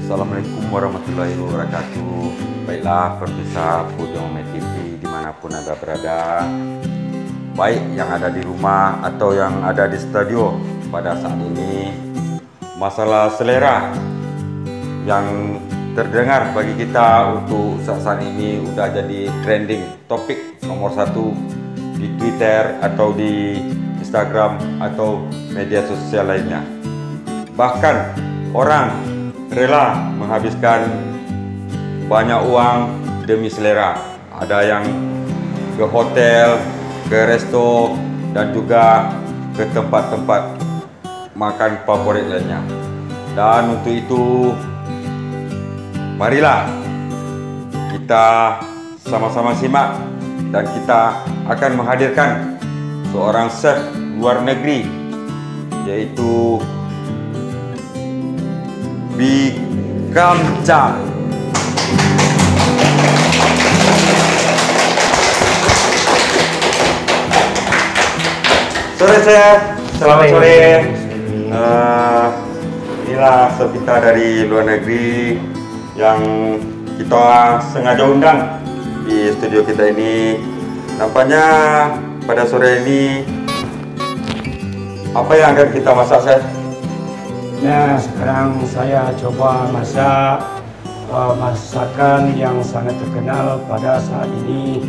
Assalamualaikum warahmatullahi wabarakatuh. Baiklah pemirsa Pujong TV dimanapun Anda berada, baik yang ada di rumah atau yang ada di studio. Pada saat ini masalah selera yang terdengar bagi kita untuk saat ini udah jadi trending topik nomor 1 di Twitter atau di Instagram atau media sosial lainnya. Bahkan orang rela menghabiskan banyak uang demi selera. Ada yang ke hotel, ke resto, dan juga ke tempat-tempat makan favorit lainnya. Dan untuk itu, marilah kita sama-sama simak dan kita akan menghadirkan seorang chef luar negeri, yaitu Bikamcha. Sore chef, selamat sore. Inilah chef kita dari luar negeri yang kita sengaja undang di studio kita ini. Nampaknya pada sore ini apa yang akan kita masak, chef? Nah, sekarang saya coba masak masakan yang sangat terkenal pada saat ini,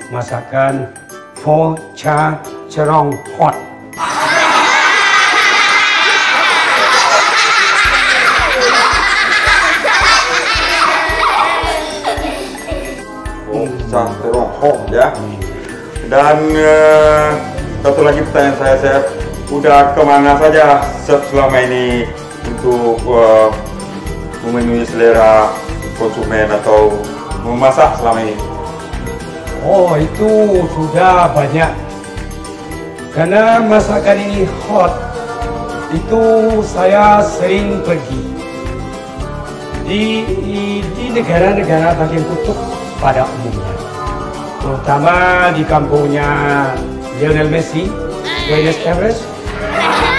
masakan Pho Cha Cerong Hot. Pho Cha Cerong Hot ya. Dan satu lagi pertanyaan saya, chef. Udah kemana saja chef selama ini untuk memenuhi selera konsumen atau memasak selama ini? Oh, itu sudah banyak. Karena masakan ini hot, itu saya sering pergi di negara-negara bagian kutub pada umumnya, terutama di kampungnya Lionel Messi, Buenos Aires,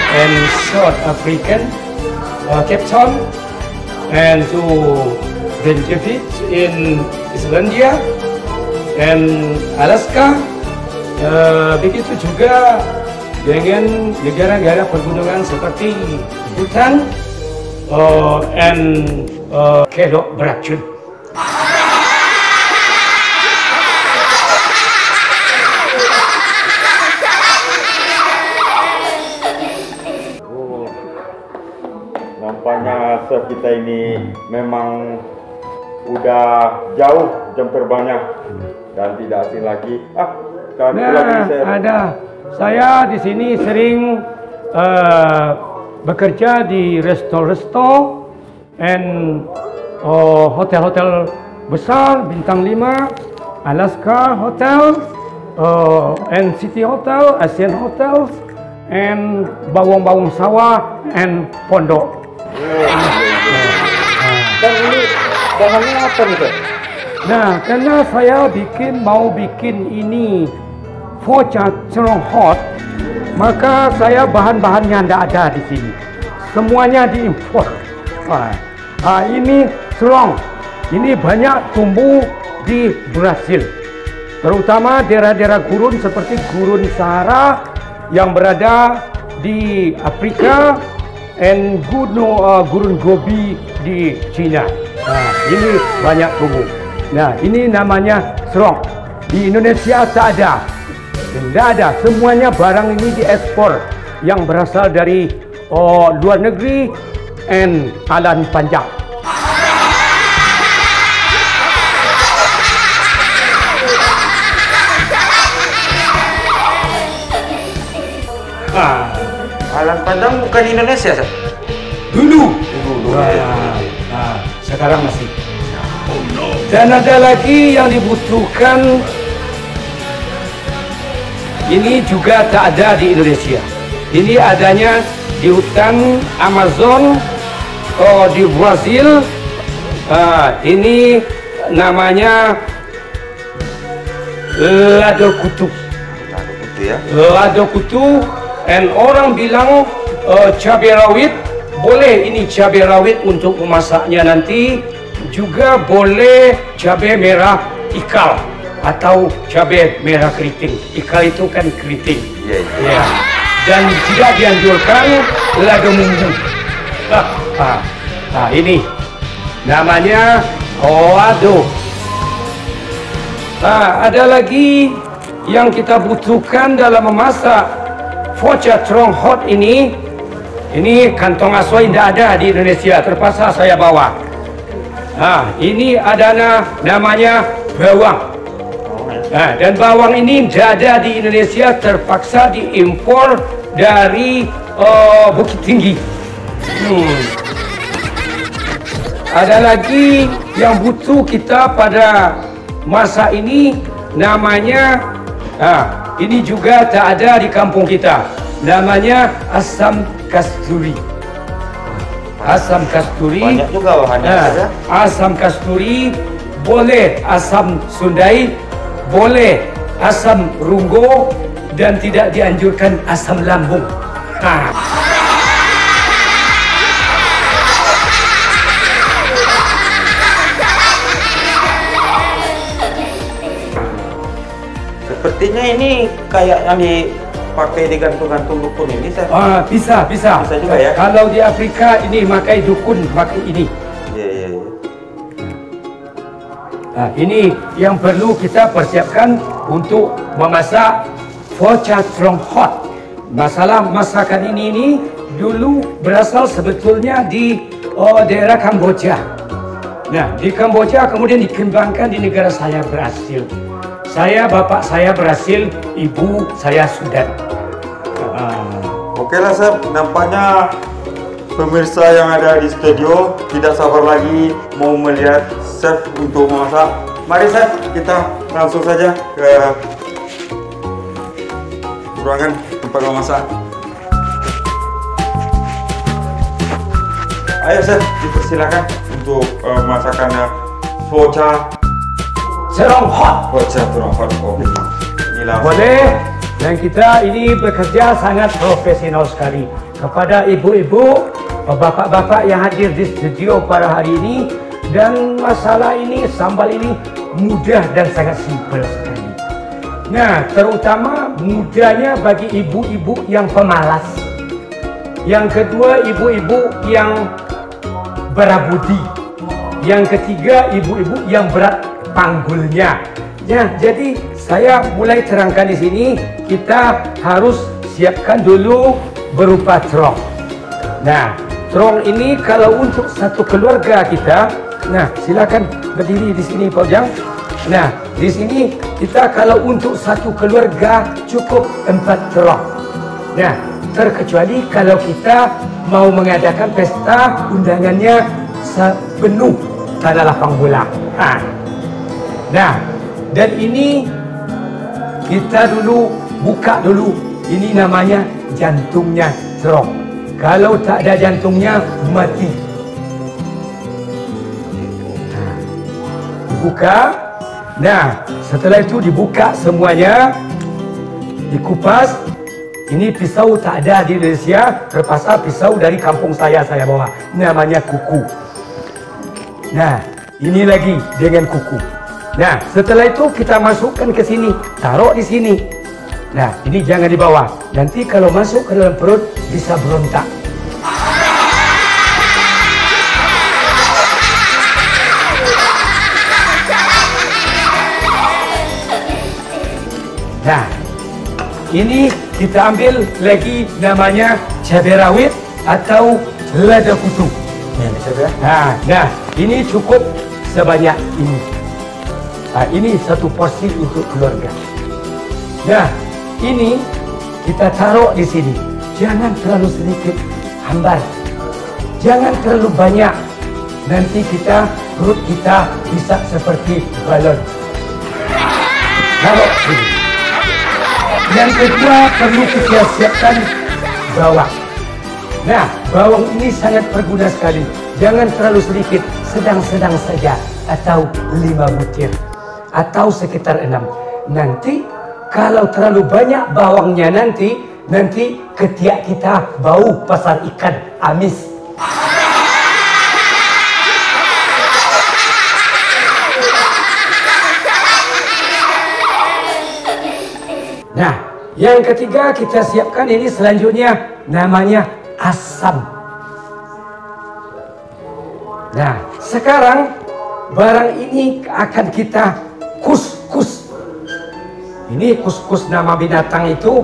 and South African, Cape Town, and to Reykjavik in Islandia, and Alaska. Begitu juga dengan negara-negara pergunungan seperti Bhutan and Kedok Beracun. Nampaknya chef kita ini memang udah jauh jam terbangnya dan tidak asing lagi. Ada. Saya di sini sering bekerja di resto-resto and hotel-hotel besar bintang 5, Alaska Hotel, and City Hotel, Asian Hotel, and Bawang-Bawang Sawah and Pondok. Dan ini bahannya apa nih, chef? Nah, karena saya mau bikin ini Pho Cha Cerong Hot, maka saya bahan-bahannya tidak ada di sini. Semuanya diimpor. Ini cerong. Ini banyak tumbuh di Brasil, terutama daerah-daerah gurun seperti gurun Sahara yang berada di Afrika, dan gurun Gobi di Cina. Nah, ini banyak tumbuh. Nah, ini namanya serong. Di Indonesia tak ada. Tidak ada. Semuanya barang ini diekspor yang berasal dari luar negeri dan Alan Panjang. Alan Panjang bukan Indonesia, chef? Dulu. Sekarang masih. Dan ada lagi yang dibutuhkan, ini juga tak ada di Indonesia. Ini adanya di hutan Amazon, di Brazil. Ini namanya lado kutu. Lado kutu ya? Lado kutu, dan orang bilang cabai rawit boleh ini cabai rawit untuk memasaknya nanti, juga boleh cabai merah ikal atau cabai merah keriting. Ikal itu kan keriting. Ya. Dan tidak dianjurkan lado munggu. Ini namanya oado. Ada lagi yang kita butuhkan dalam memasak pho cha trong hot ini. Ini kantong asoi tidak ada di Indonesia, terpaksa saya bawa. Ini ada namanya bawang. Dan bawang ini tidak ada di Indonesia, terpaksa diimpor dari Bukit Tinggi. Ada lagi yang butuh kita pada masa ini, namanya ini juga tak ada di kampung kita, namanya asam kasturi. Asam kasturi banyak juga bahannya. Asam kasturi, boleh asam sundai, boleh asam runggo, dan tidak dianjurkan asam lambung. Sepertinya ini kayak yang dipakai di gantung-gantung dukun ini, Chef. Bisa juga ya. Kalau di Afrika ini pakai dukun, pakai ini. Iya. Ini yang perlu kita persiapkan untuk memasak pho cha trong hot. Masalah masakan ini dulu berasal sebetulnya di daerah Kamboja. Nah, di Kamboja kemudian dikembangkan di negara saya, Brasil. Bapak saya Brasil, ibu saya Sudan. Oke lah, Chef. Nampaknya pemirsa yang ada di studio tidak sabar lagi mau melihat Chef untuk memasak. Mari, Chef, kita langsung saja ke ruangan tempat memasak. Ayo, Chef, dipersilakan untuk masakannya pho cha Trong hot. pho cha trong hot. Oke. Inilah. Boleh. Dan kita ini bekerja sangat profesional sekali. Kepada ibu-ibu, bapak-bapak yang hadir di studio pada hari ini, dan masalah ini, sambal ini mudah dan sangat simpel sekali. Nah, terutama mudahnya bagi ibu-ibu yang pemalas. Yang kedua, ibu-ibu yang berabudi. Yang ketiga, ibu-ibu yang berat panggulnya. Ya, jadi saya mulai terangkan di sini, kita harus siapkan dulu berupa terong. Nah, terong ini kalau untuk satu keluarga kita, nah silakan berdiri di sini Pak Ujang. Nah, di sini kita kalau untuk satu keluarga cukup 4 terong. Nah, terkecuali kalau kita mau mengadakan pesta, undangannya sepenuh tanah lapang bola. Nah, dan ini kita dulu buka dulu. Ini namanya jantungnya terong. Kalau tak ada jantungnya, mati. Dibuka. Nah, setelah itu dibuka semuanya, dikupas. Ini pisau tak ada di Indonesia, terpaksa pisau dari kampung saya bawa. Namanya kuku. Nah, ini lagi dengan kuku. Nah, setelah itu kita masukkan ke sini, taruh di sini. Nah, ini jangan dibawa. Nanti kalau masuk ke dalam perut bisa berontak. Nah, ini kita ambil lagi namanya cabai rawit atau lada kutu. Nah, ini cukup sebanyak ini. Ini satu porsi untuk keluarga. Nah, ini kita taruh di sini. Jangan terlalu sedikit, hambar. Jangan terlalu banyak. Nanti perut kita bisa seperti balon. Taruh sini. Yang kedua perlu kita siapkan bawang. Nah, bawang ini sangat berguna sekali. Jangan terlalu sedikit, sedang-sedang saja, atau 5 butir. Atau sekitar 6. Nanti kalau terlalu banyak bawangnya nanti ketiak kita bau pasar ikan, amis. Nah, yang ketiga kita siapkan ini selanjutnya namanya asam. Nah, sekarang barang ini akan kita kus-kus. Ini kus-kus nama binatang itu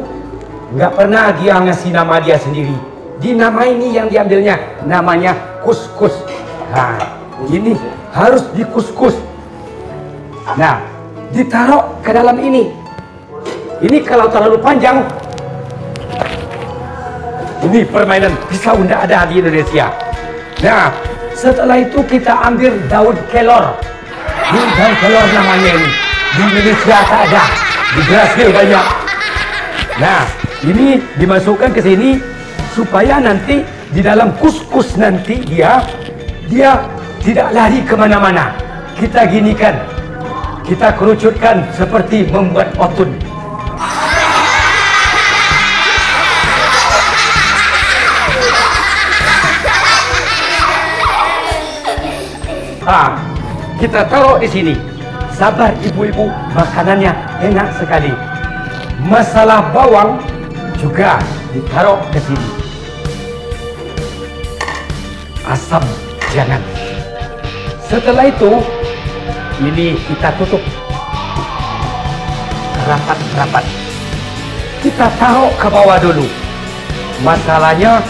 nggak pernah dia ngasih nama dia sendiri. Di nama ini yang diambilnya namanya kus-kus. Nah, ini harus dikus-kus. Nah, ditaruh ke dalam ini. Ini kalau terlalu panjang, ini permainan pisau tidak ada di Indonesia. Nah, setelah itu kita ambil daun kelor. Ini daun kelor namanya ini. Di Indonesia tak ada, di Brasil banyak. Nah, ini dimasukkan ke sini supaya nanti di dalam kus-kus nanti dia tidak lari kemana-mana. Kita ginikan, kita kerucutkan seperti membuat otun. Kita taruh di sini. Sabar ibu-ibu, makanannya enak sekali. Masalah bawang juga ditaruh ke sini. Asam jangan. Setelah itu, ini kita tutup rapat-rapat. Kita taruh ke bawah dulu. Masalahnya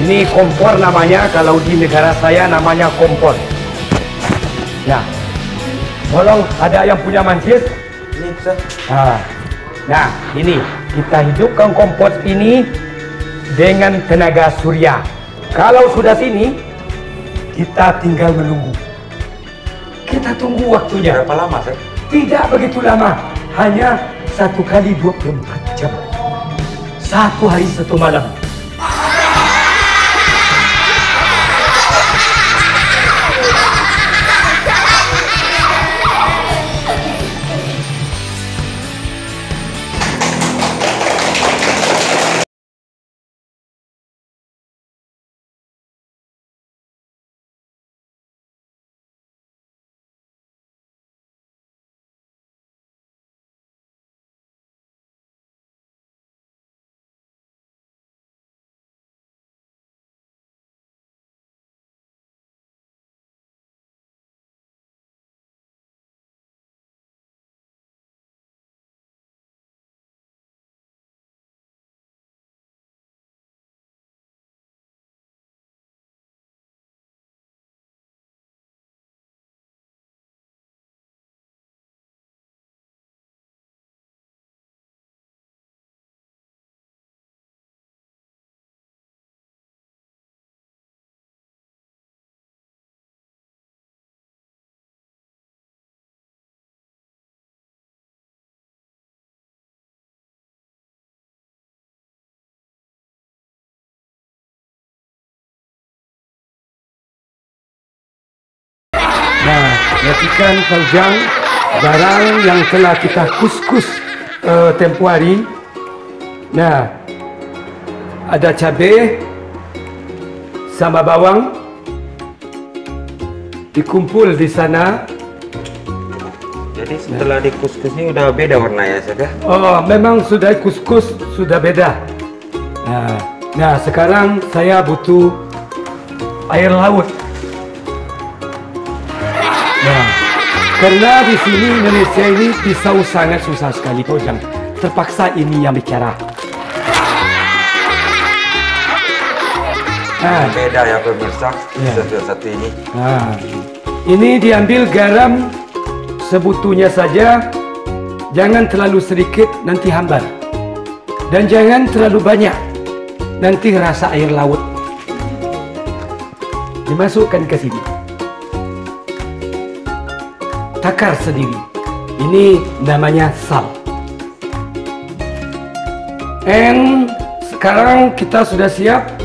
ini kompor namanya, kalau di negara saya namanya kompor. Nah, tolong ada yang punya mancis? Ini bisa. Nah, ini kita hidupkan kompor ini dengan tenaga surya. Kalau sudah sini, kita tinggal menunggu. Kita tunggu waktunya. Berapa lama, Sir? Tidak begitu lama, hanya 1 kali 24 jam. 1 hari 1 malam. Nah, perhatikan Fauzan, barang yang telah kita kus-kus tempoh hari. Nah, ada cabai sama bawang dikumpul di sana. Jadi setelah dikus-kus ini udah beda warnanya, Sir? Oh, memang sudah kus-kus, sudah beda. Nah, sekarang saya butuh air laut. Nah, karena di sini Indonesia ini pisau sangat susah sekali, Fauzan. Terpaksa ini yang bicara. Beda ya pemirsa, satu ini. Nah, ini diambil garam sebutunya saja, jangan terlalu sedikit nanti hambar, dan jangan terlalu banyak nanti rasa air laut. Dimasukkan ke sini, takar sendiri. Ini namanya sal. Sekarang kita sudah siap.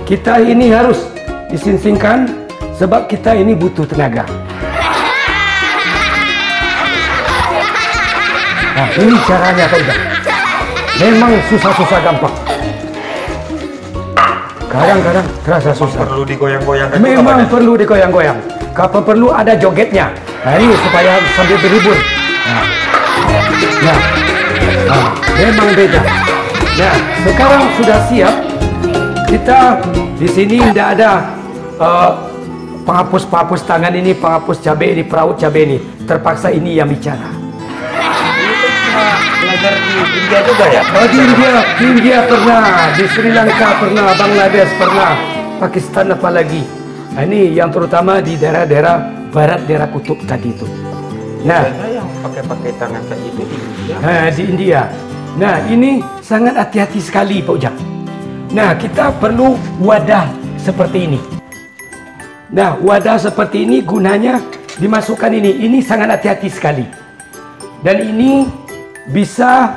Kita ini harus disingsingkan sebab kita ini butuh tenaga. Nah, ini caranya, Fauzan. Memang susah-susah gampang. Kadang-kadang terasa susah. Perlu digoyang-goyangkan. Memang perlu digoyang-goyang. Kapan perlu ada jogetnya. Nah, ini supaya sambil berhibur. Nah, Memang beda. Nah, sekarang sudah siap. Kita di sini tidak ada penghapus tangan ini, penghapus cabai ini, peraut cabai ini. Terpaksa ini yang bicara. Ini kan cuma belajar di India juga ya? Oh, di India pernah, di Sri Lanka pernah, Bangladesh pernah, Pakistan apalagi. Nah, ini yang terutama di daerah-daerah barat, daerah kutub tadi itu. Nah, yang pakai tangan kayak itu di India. Di India. Nah, ini sangat hati-hati sekali, Pak Ujang. Nah, kita perlu wadah seperti ini. Nah, wadah seperti ini gunanya dimasukkan ini. Ini sangat hati-hati sekali. Dan ini bisa,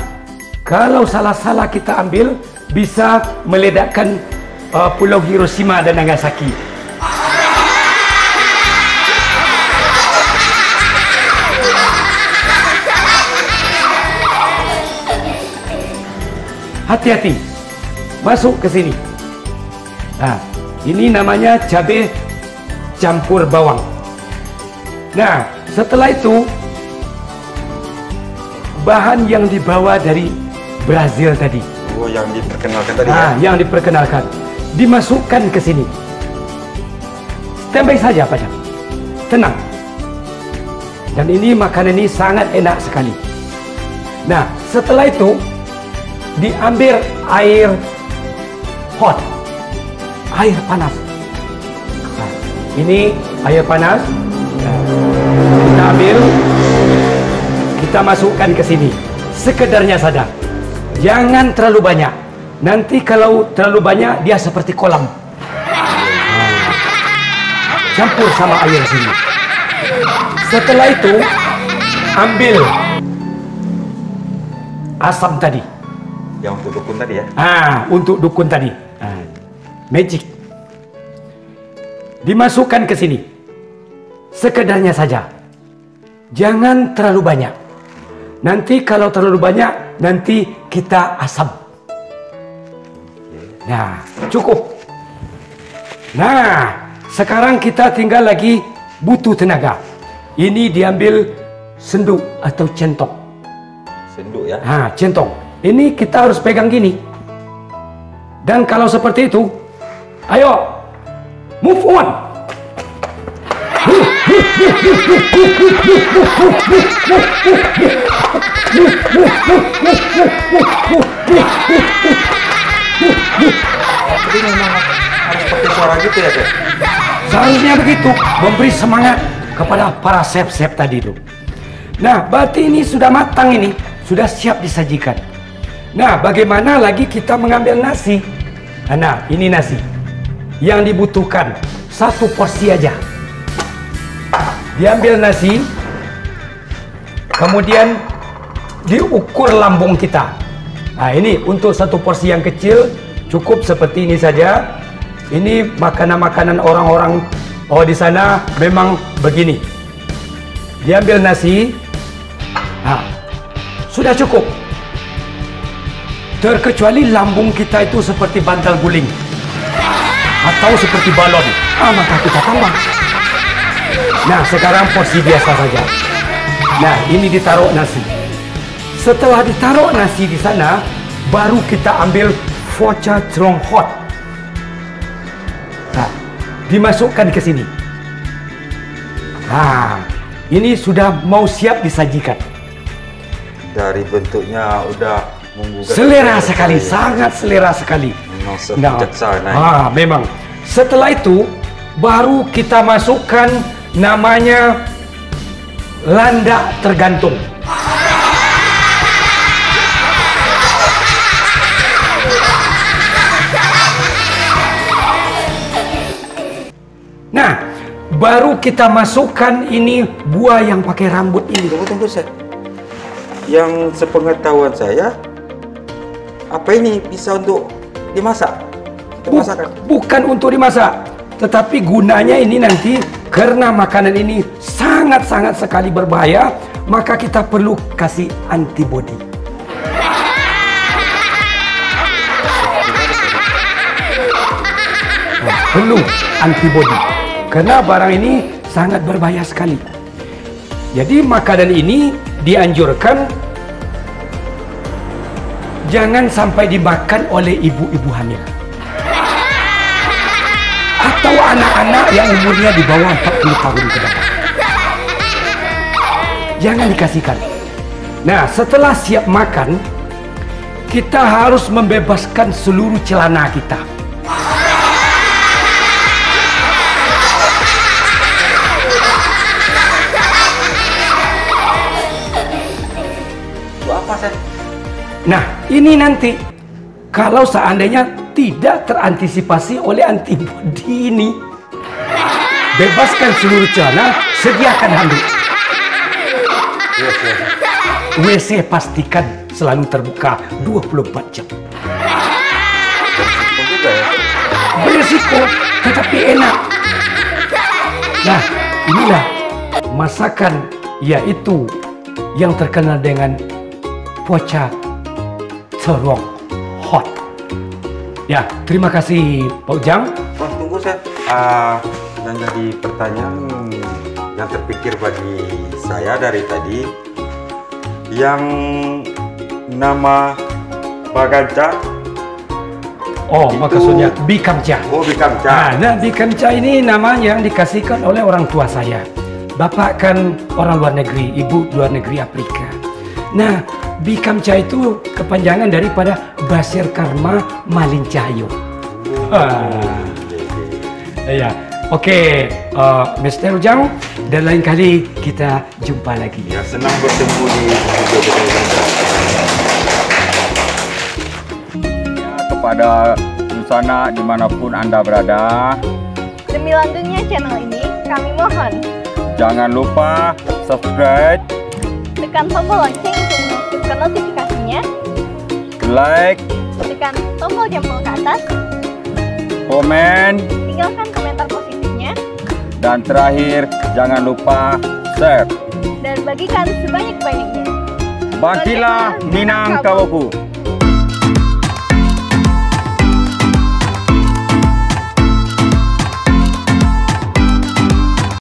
kalau salah-salah kita ambil, bisa meledakkan Pulau Hiroshima dan Nagasaki. Hati-hati, masuk ke sini. Nah, ini namanya cabai campur bawang. Nah, setelah itu bahan yang dibawa dari Brazil tadi. Oh, yang diperkenalkan tadi ya? Yang diperkenalkan dimasukkan ke sini. Standby saja, Pak Jam. Tenang. Dan ini makanan ini sangat enak sekali. Nah, setelah itu diambil air hot, air panas. Nah, ini air panas. Nah, kita ambil, kita masukkan ke sini. Sekedarnya saja. Jangan terlalu banyak. Nanti kalau terlalu banyak dia seperti kolam. Campur sama air sini. Setelah itu ambil asam tadi. Yang untuk dukun tadi ya? Untuk dukun tadi. Magic. Dimasukkan ke sini. Sekedarnya saja. Jangan terlalu banyak. Nanti kalau terlalu banyak, nanti kita asam. Nah, cukup. Nah, sekarang kita tinggal lagi butuh tenaga. Ini diambil senduk atau centong. Senduk ya? Centong. Ini kita harus pegang gini. Dan kalau seperti itu, ayo, move on. Jadi memang harus pakai suara gitu ya, Chef? Seharusnya begitu, memberi semangat kepada para chef-chef tadi itu. Nah, berarti ini sudah matang ini, sudah siap disajikan. Nah, bagaimana lagi kita mengambil nasi? Nah, ini nasi. Yang dibutuhkan satu porsi aja. Diambil nasi, kemudian diukur lambung kita. Nah, ini untuk satu porsi yang kecil cukup seperti ini saja. Ini makanan-makanan orang-orang di sana memang begini. Diambil nasi, sudah cukup. Terkecuali lambung kita itu seperti bantal guling atau seperti balon, maka kita tambah. Nah, sekarang porsi biasa saja. Nah, ini ditaruh nasi. Setelah ditaruh nasi di sana, baru kita ambil focha cerong hot. Nah, dimasukkan ke sini. Nah, ini sudah mau siap disajikan. Dari bentuknya udah menggugah selera sekali, sangat selera sekali. Memang. Setelah itu baru kita masukkan namanya landak tergantung. Nah, baru kita masukkan ini buah yang pakai rambut ini. Tunggu, Chef. Yang sepengetahuan saya, apa ini bisa untuk dimasak? Bukan untuk dimasak, tetapi gunanya ini nanti karena makanan ini sangat-sangat sekali berbahaya, maka kita perlu kasih antibodi. Perlu antibodi karena barang ini sangat berbahaya sekali. Jadi makanan ini dianjurkan jangan sampai dimakan oleh ibu-ibu hamil atau anak-anak yang umurnya di bawah 40 tahun ke depan. Jangan dikasihkan. Nah, setelah siap makan, kita harus membebaskan seluruh celana kita. Itu apa, Chef? Nah, ini nanti kalau seandainya tidak terantisipasi oleh antibodi ini, bebaskan seluruh celana, sediakan handuk. Yes, yes. WC pastikan selalu terbuka 24 jam. Berisiko juga ya. Berisiko, tetapi enak. Nah, inilah masakan yaitu yang terkenal dengan pocha serong hot. Ya, terima kasih Pak Ujang. Oh, tunggu, Chef. Dan jadi pertanyaan yang terpikir bagi saya dari tadi, yang nama Baganca. Oh, Itu- maksudnya Bikamca. Oh, Bikamca. Nah, Bikamca ini nama yang dikasihkan oleh orang tua saya. Bapak kan orang luar negeri, ibu luar negeri Afrika. Nah, Bikamca itu kepanjangan daripada Basir Karma Malincahyo. Iya, oke, Mr. Ujang, dan lain kali kita jumpa lagi. Ya, senang bertemu di studio Betul. Ya, kepada Nusana dimanapun Anda berada, Demi langgengnya channel ini, kami mohon jangan lupa subscribe, tekan tombol lonceng untuk mengaktifkan notifikasinya, like, tekan tombol jempol ke atas, komen, tinggalkan komentar positifnya, dan terakhir jangan lupa share. dan bagikan sebanyak-banyaknya. Bagilah Minangkawoku.